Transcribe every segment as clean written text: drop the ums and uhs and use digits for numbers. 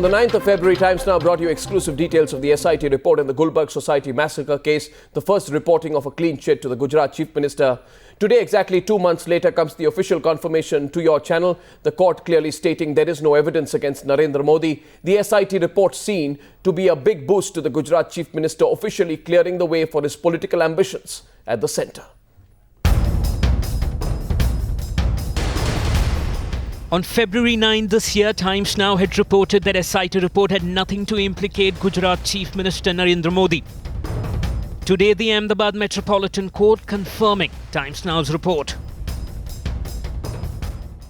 On the 9th of February, Times Now brought you exclusive details of the SIT report in the Gulbarg Society massacre case, the first reporting of a clean chit to the Gujarat Chief Minister. Today, exactly 2 months later, comes the official confirmation to your channel, the court clearly stating there is no evidence against Narendra Modi. The SIT report seen to be a big boost to the Gujarat Chief Minister, officially clearing the way for his political ambitions at the centre. On February 9 this year, Times Now had reported that SIT report had nothing to implicate Gujarat Chief Minister Narendra Modi. Today, the Ahmedabad Metropolitan Court confirming Times Now's report.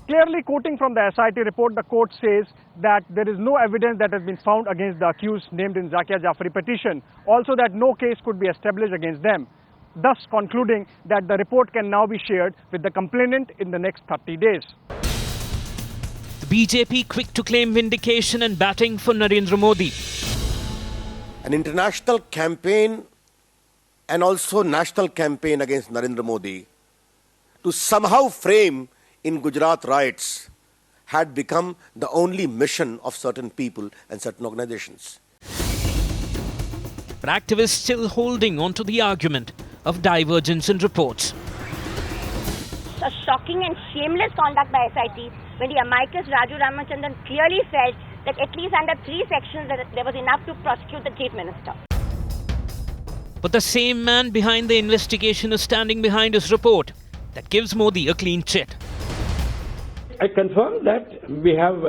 Clearly quoting from the SIT report, the court says that there is no evidence that has been found against the accused named in Zakia Jafri petition. Also that no case could be established against them. Thus concluding that the report can now be shared with the complainant in the next 30 days. BJP quick to claim vindication and batting for Narendra Modi. An international campaign and also national campaign against Narendra Modi to somehow frame in Gujarat riots had become the only mission of certain people and certain organizations. But activists still holding on to the argument of divergence in reports. A shocking and shameless conduct by SIT when the amicus Raju Ramachandran clearly felt that at least under 3 sections that there was enough to prosecute the Chief Minister. But the same man behind the investigation is standing behind his report that gives Modi a clean chit. I confirm that we have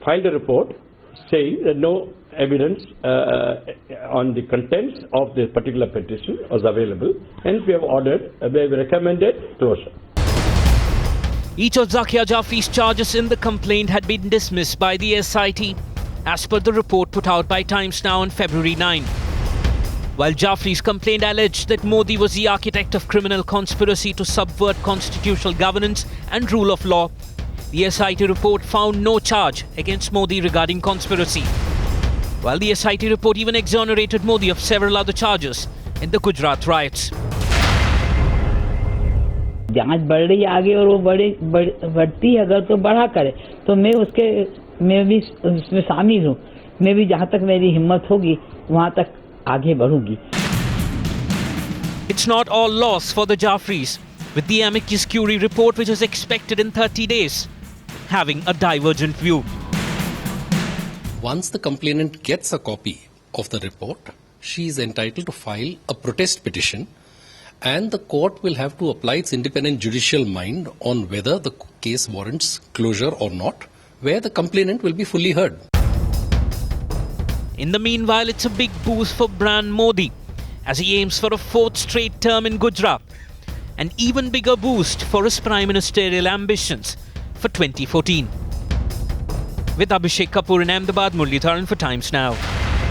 filed a report saying that no evidence on the contents of this particular petition was available, and we have ordered, we have recommended closure. Each of Zakia Jafri's charges in the complaint had been dismissed by the SIT, as per the report put out by Times Now on February 9. While Jafri's complaint alleged that Modi was the architect of criminal conspiracy to subvert constitutional governance and rule of law, the SIT report found no charge against Modi regarding conspiracy. While the SIT report even exonerated Modi of several other charges in the Gujarat riots. जांच बढ़ रही है आगे और वो बढ़ती है अगर तो बढ़ा करे तो मैं भी उसमें शामिल हूँ मैं भी जहाँ तक मेरी हिम्मत होगी वहाँ तक आगे बढ़ूंगी. It's not all loss for the Jafris, with the amicus curiae report which is expected in 30 days having a divergent view. Once the complainant gets a copy of the report, she is entitled to file a protest petition, and the court will have to apply its independent judicial mind on whether the case warrants closure or not, where the complainant will be fully heard. In the meanwhile, it's a big boost for Brand Modi as he aims for a 4th straight term in Gujarat. An even bigger boost for his prime ministerial ambitions for 2014. With Abhishek Kapoor in Ahmedabad, Muralidharan for Times Now.